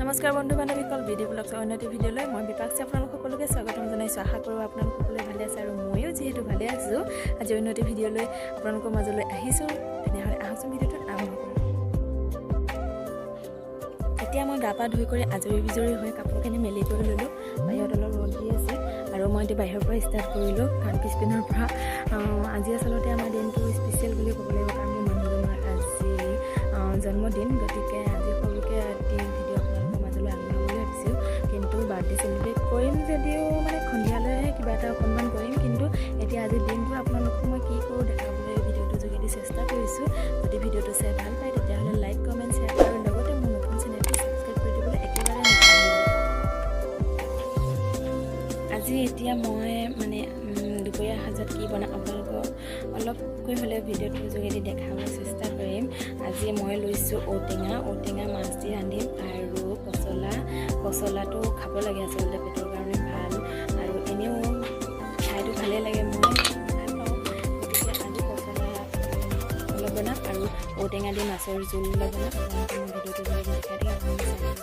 নমস্কাৰ বন্ধু বান্ধৱীসকল, ভিডিঅ' ব্লগৰ অন্য এটা ভিডিঅ'লৈ মই বিপাক্ষী আপোনালোক সকলোকে স্বাগতম জনাইছোঁ। আশা কৰোঁ আপোনালোক সকলোৱে ভালে আছে আৰু ময়ো যিহেতু ভালে আছোঁ, আজি অন্য এটা ভিডিঅ'লৈ আপোনালোকৰ মাজলৈ আহিছোঁ। তেনেহ'লে আহকচোন ভিডিঅ'টো আৰম্ভ কৰোঁ। এতিয়া মই গা পা ধুই কৰি আজৰি বিজৰি হৈ কাপোৰখিনি মেলি কৰি ল'লোঁ। বাহিৰত অলপ ৰ'দ দি আছে আৰু মই এতিয়া বাহিৰৰ পৰা ষ্টাৰ্ট কৰিলোঁ, কাৰণ পিছপিনৰ পৰা আজি আচলতে আমাৰ দিনটো স্পেচিয়েল বুলি ক'ব লাগিব, কাৰণ মোৰ মানুহজনৰ আজি জন্মদিন। গতিকে আজি সৰুকৈ ৰাতি ভিডিঅ' আপোনালোকৰ মাজলৈ আনিম বুলি ভাবিছোঁ, কিন্তু বাৰ্থডে চেলিব্ৰেট কৰিম যদিও মানে সন্ধিয়ালৈহে কিবা এটা অকণমান কৰিম। কিন্তু এতিয়া আজিৰ দিনটো আপোনালোকক মই কি কৰোঁ দেখাবলৈ ভিডিঅ'টোৰ যোগেদি চেষ্টা কৰিছোঁ। যদি ভিডিঅ'টো চাই ভাল পায় তেতিয়াহ'লে লাইক কমেণ্ট শ্বেয়াৰ আৰু লগতে মোৰ নতুন চেনেলটো ছাবস্ক্ৰাইব কৰি দিবলৈ একেবাৰে নাপাহৰিব। আজি এতিয়া মই মানে দুপৰীয়া সাজত কি বনাম আপোনালোকক অলপকৈ হ'লে ভিডিঅ'টোৰ যোগেদি দেখাবলৈ চেষ্টা কৰিম। আজি মই লৈছোঁ ঔটেঙা মাছ দি ৰান্ধিম আৰু পচলাটো খাব লাগে, আচলতে পেটৰ কাৰণে ভাল আৰু এনেও খাইটো ভালেই লাগে, মই ভাল পাওঁ। গতিকে আজি পচলা অলপ বনাম আৰু ঔটেঙা দি মাছৰ জোল অলপ বনাম। ভিডিঅ'টোৰ যোগেদি দেখাই দিম আপুনি চাই।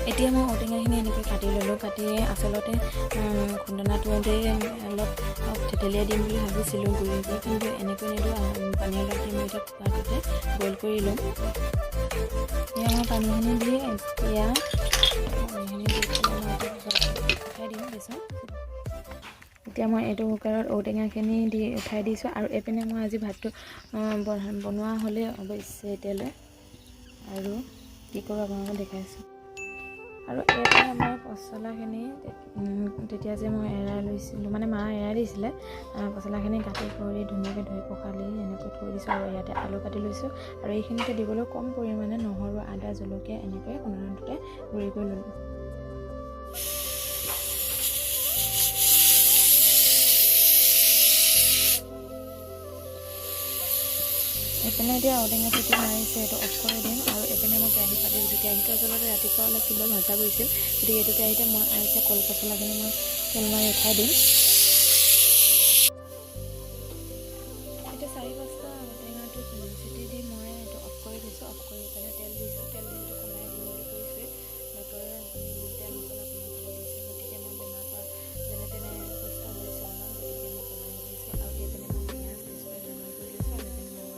এতিয়া মই ঔটেঙাখিনি এনেকৈ কাটি ল'লোঁ। কাটি আচলতে খুন্দনাটোতে অলপ থেতেলিয়াই দিম বুলি ভাবিছিলোঁ গুড়ি কৰি, কিন্তু এনেকৈ নিদিওঁ, পানী অলপ দি মই এতিয়া কুকাৰটোতে বইল কৰি ল'ম। এতিয়া মই পানীখিনি দি এতিয়া উঠাই দিম পিছত। এতিয়া মই এইটো কুকাৰত ঔটেঙাখিনি দি উঠাই দিছোঁ আৰু এইপিনে মই আজি ভাতটো বনোৱা হ'লে অৱশ্যে এতিয়ালৈ আৰু কি কৰোঁ আপোনালোকক দেখাইছোঁ। আৰু এইপিনে মই পচলাখিনি তেতিয়া যে মই এৰাই লৈছিলোঁ, মানে মা এৰাই দিছিলে, পচলাখিনি কাটি কৰি ধুনীয়াকৈ ধুই পখালি এনেকৈ থৈ দিছোঁ। আৰু ইয়াতে আলু কাটি লৈছোঁ আৰু এইখিনিতে দিবলৈ কম পৰিমাণে নহৰু আদা জলকীয়া এনেকৈ খুন্দনাটোতে গুড়ি কৰি ল'লোঁ। এইপিনে এতিয়া ঔটেঙা চিটি মাৰিছে, এইটো অফ কৰি দিম। আৰু এইপিনে মই কেৰাহী পাতি দিছোঁ। কেৰাহীটো আচলতে ৰাতিপুৱা অলপ কিবা ভজা কৰিছিল, গতিকে এইটো কেৰাহীতে মই এতিয়া কল পচলাখিনি মই তেল মাৰি উঠাই দিম। এতিয়া 4-5টা ঔটেঙাটো চিটি দি মই এইটো অফ কৰি দিছোঁ। অফ কৰি পেলাই তেল দিছোঁ। তেল দিওঁতে কমাই দিম বুলি কৈছোঁ। ডক্টৰে তেল মছলা কমাবলৈ দিছে, গতিকে মই বেমাৰৰ পৰা যেনে তেনে সুস্থ হৈছোঁ অলপ, গতিকে মই কমাই দিছোঁ। আৰু এইপিনে মই পিঁয়াজ তেজপাত ব্যৱহাৰ কৰি লৈছোঁ আৰু এইপিনে মই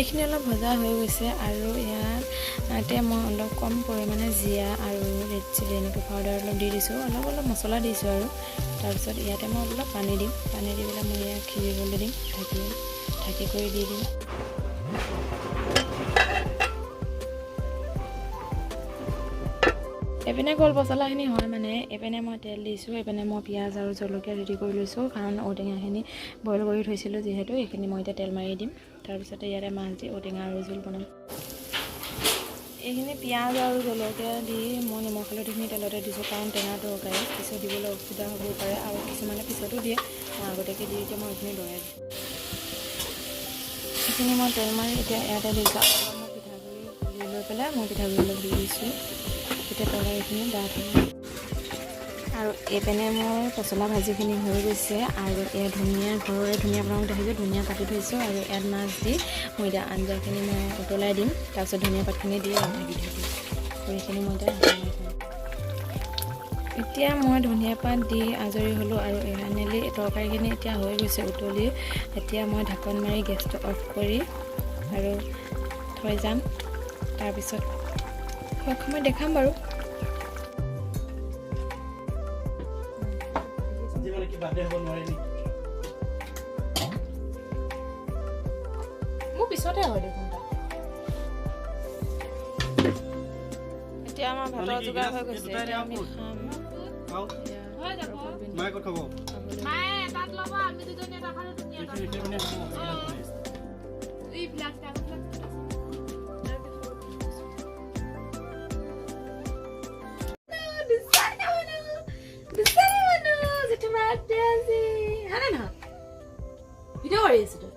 এইখিনি অলপ ভজা হৈ গৈছে আৰু ইয়াতে মই অলপ কম পৰিমাণে জিৰা আৰু ৰেড চিলি এনেকৈ পাউডাৰ অলপ দি দিছোঁ, অলপ মছলা দিছোঁ। আৰু তাৰপিছত ইয়াতে মই অলপ পানী দিম। পানী দি পেলাই মই ইয়াক সিজিবলৈ দিম, ঢাকি কৰি দি দিম। এইপিনে কল পচলাখিনি হয় মানে এইপিনে মই তেল দিছোঁ, এইপিনে মই পিঁয়াজ আৰু জলকীয়া ৰেডি কৰি লৈছোঁ, কাৰণ ঔটেঙাখিনি বইল কৰি থৈছিলোঁ যিহেতু। এইখিনি মই এতিয়া তেল মাৰি দিম। তাৰপিছতে ইয়াতে মাছ দি ঔটেঙা আৰু জোল বনাম। এইখিনি পিঁয়াজ আৰু জলকীয়া দি মই নিমখ হালধিখিনি তেলতে দিছোঁ, কাৰণ টেঙা তৰকাৰী পিছত দিবলৈ অসুবিধা হ'ব পাৰে আৰু কিছুমানে পিছতো দিয়ে, মই আগতীয়াকৈ দি এতিয়া মই এইখিনি লৰাই দিছোঁ। এইখিনি মই তেল মাৰি এতিয়া ইয়াতে দিছোঁ। অলপ মই পিঠাগুড়ি দি লৈ পেলাই মই পিঠাগুড়ি অলপ দি দিছোঁ, তেতিয়া তৰকাৰীখিনি ডাঠ হ'ব। আৰু এইপিনে মোৰ পচলা ভাজিখিনি হৈ গৈছে আৰু ঘৰৰে ধনিয়া আপোনালোক দেখিছে, ধনিয়া কাটি থৈছোঁ। আৰু ইয়াত মাছ দি মই এতিয়া আঞ্জাখিনি মই উতলাই দিম, তাৰপিছত ধনিয়া পাতখিনি দি ঢাকি থৈ দিম। এইখিনি মই এতিয়া মই ধনিয়া পাত দি আজৰি হ'লোঁ আৰু ফাইনেলি তৰকাৰীখিনি এতিয়া হৈ গৈছে উতলি। এতিয়া মই ঢাকন মাৰি গেছটো অফ কৰি আৰু থৈ যাম। তাৰপিছত মই দেখাম বাৰু। মোৰ পিছতে হয় দেখোন। এতিয়া আমাৰ ভাতৰ যোগাৰ হৈ গৈছে এতিয়া আমি খাম মায়ে ক'ত খাব মায়ে তাত ল'ব আমি দুজনী এটা খালে তুমি এটা এই ব্লাক ভিডিঅ' কৰি আছো তই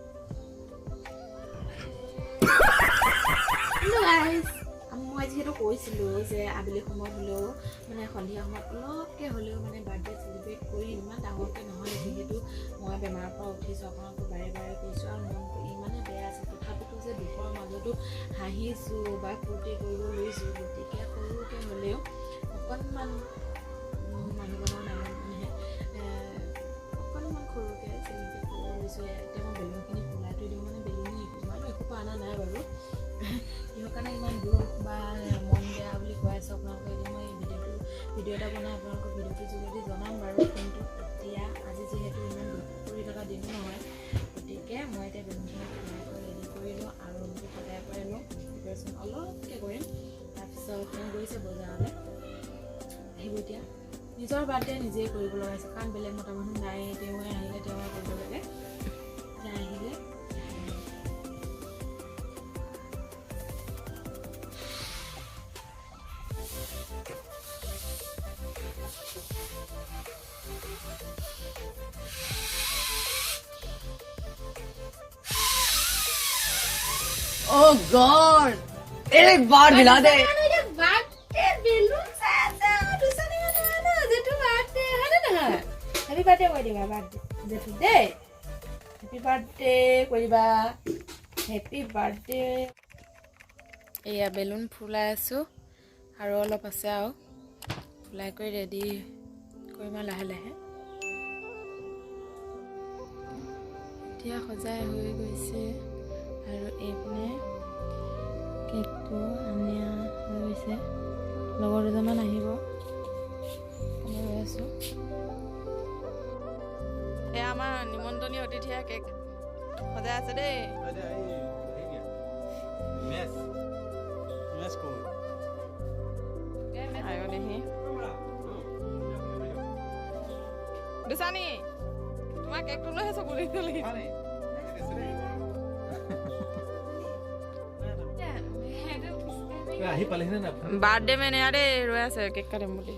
মই যিহেতু কৈছিলোঁ যে আবেলি সময়ত হ'লেও মানে সন্ধিয়া সময়ত অলপকৈ হ'লেও মানে বাৰ্থডে চেলিব্ৰেট কৰি ইমান ডাঙৰকৈ নহয় যিহেতু মই বেমাৰৰ পৰা উঠিছোঁ আপোনালোকক বাৰে বাৰে কৈছোঁ আৰু মনটো ইমানেই বেয়া আছে তথাপিতো যে দুখৰ মাজতো হাঁহিছোঁ বা ফূৰ্তি কৰিব লৈছোঁ গতিকে সৰুকৈ হ'লেও অকণমান মানুহজনৰ নামত মানে অকণমান সৰুকৈ চেলিব্ৰেট কৰিব লৈছোঁ এতিয়া মই বেলুনখিনি ফুলাই থৈ দিওঁ মানে বেলুনি ইমানো একো অনা নাই বাৰু কিহৰ কাৰণে ইমান দুখ বা মন বেয়া বুলি কৈ আছোঁ আপোনালোকে এতিয়া মই ভিডিঅ' এটা বনাই আপোনালোকক ভিডিঅ'টোৰ যোগেদি জনাম বাৰু কিন্তু এতিয়া আজি যিহেতু ইমান দুখ কৰি থকা দিনো নহয় গতিকে মই এতিয়া বেলুনখিনি ফুলাই কৰি ৰেডি কৰি লওঁ আৰু ৰুমটো সদায় পৰাই লওঁ প্ৰিপাৰেশ্যন অলপকৈ কৰিম তাৰপিছত তেওঁ গৈছে বজাৰলৈ আহিব এতিয়া নিজৰ বাৰ্থডে নিজেই কৰিব লগাইছে কাৰণ বেলেগ মতা মানুহ নাই তেওঁৱে আহিলে তেওঁৱে কৰিব লাগে এতিয়া আহিলে Oh God! एक बार दिला दे। Happy birthday কৰিবা birthday happy birthday কৰিবা happy birthday এয়া বেলুন ফুলাই আছো আৰু অলপ আছে আৰু ফুলাই কৰি ৰেডি কৰিম লাহে লাহে এতিয়া সজাই হৈ গৈছে আৰু এইপিনে কেকটো আনিয়া হৈ গৈছে লগৰ দুজনমান আহিব আমি ৰৈ আছো এয়া আমাৰ নিমন্ত্ৰণীয় অতিথিয়া কেক সজাই আছে দেই আয়ো দেহি দুসানি তোমাৰ কেকটো লৈ আছো বুলি আহি পালেহি না বাৰ্থডে মানে আৰে ৰৈ আছে কেক কাটিম বুলি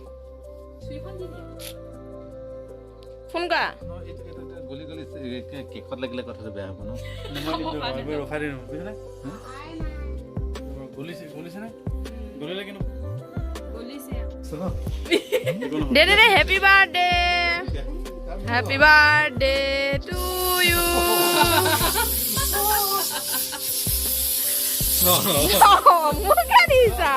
ফোন কৰা গলি গলি কেকত লাগিলে কথাটো বেয়া হ'ব ন ৰখাই দিম বুজিছানে গলিছে নে গলিলে কিন্তু দে দে হেপী বাৰ্থডে টু ইউ মুখা দিছা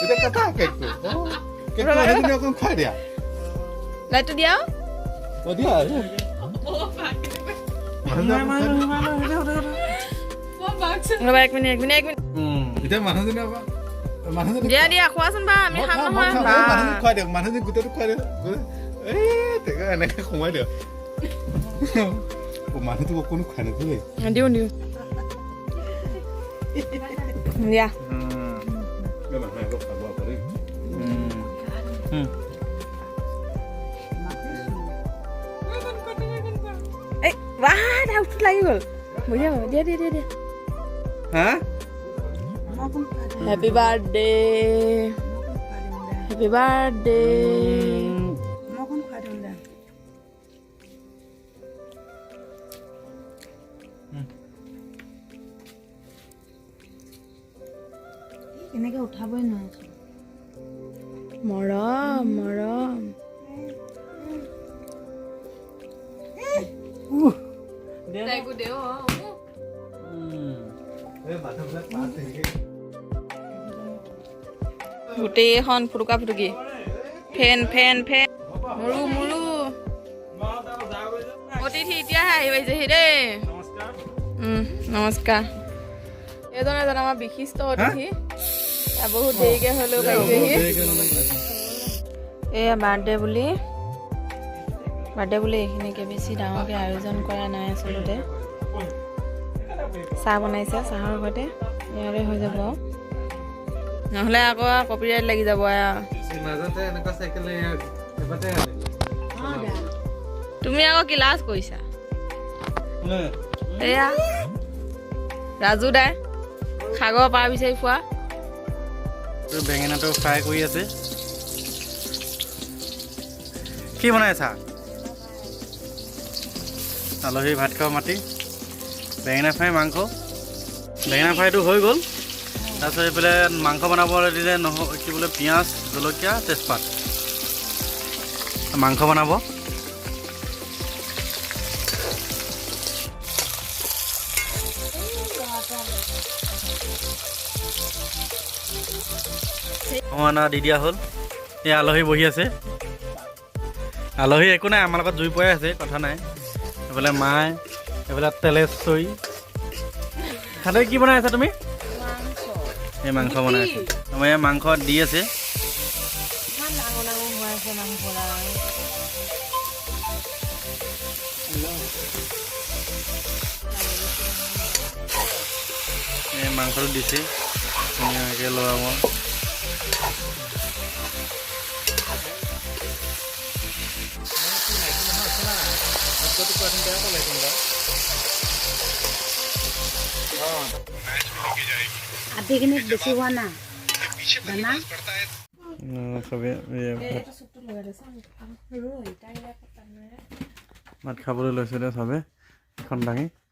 এতিয়া কথা কেকটো কেকটো অকণ খাই দিয়া লাইটটো দিয়াও দিয়া এক মিনিট এতিয়া মানুহজনী দিয়া দিয়া খোৱাচোন বা আমি খাম নহয় খুৱাই দিয়ক মানুহজনী গোটেইটো খুৱাই দিয়ক এনেকে সোমাই দিয়ক মানুহটো অকণো খুৱাই নাথাকে দিওঁ দিয়া লাগি গ'ল বঢ়িয়া দিয়া দিয়া দিয়া দিয়া হেপী বাৰ্থডে এনেকে উঠাবই নোৱাৰিছো মৰম তাইকো দেও গোটেইখন ফুটুকা ফুটুকি ফেন মুৰু অতিথি এতিয়াহে আহি পাইছেহি দেই নমস্কাৰ এজন আমাৰ বিশিষ্ট অতিথি বহুত দেৰিকে হ'লেও পাইছেহি এয়া বাৰ্থডে বুলি এইখিনিকে বেছি ডাঙৰকৈ আয়োজন কৰা নাই আচলতে চাহ বনাইছে চাহৰ সৈতে ইয়াৰে হৈ যাব নহ'লে আকৌ কপিৰাইট লাগি যাব মাজতে এনেকুৱা চাইকেল এবাৰতে তুমি আকৌ ক্লাছ কৰিছা এয়া ৰাজু দাই সাগৰ পাৰ বিচাৰি ফুৰা বেঙেনাটো ফ্ৰাই কৰি আছে কি বনাই আছা আলহী ভাত খাব মাতি বেঙেনা ফ্ৰাই মাংস বেঙেনা ফ্ৰাইটো হৈ গ'ল তাৰপিছত এইফালে মাংস বনাবলৈ দিলে কি বোলে পিঁয়াজ জলকীয়া তেজপাত মাংস বনাব অনা দি দিয়া হ'ল এই আলহী বহি আছে আলহী একো নাই আমাৰ লগত জুই পৰাই আছে কথা নাই এইফালে মায়ে এইফালে তেলেশ্বৰী খাতে কি বনাই আছা তুমি এই মাংস বনাই আছে আমাৰ ইয়াৰ মাংস দি আছে এই মাংসটো দিছে ধুনীয়াকৈ লৰাব আধিখিনিত বেছি হোৱা না দানা চবে ভাত খাবলৈ লৈছিলে চবে এখন দাঙি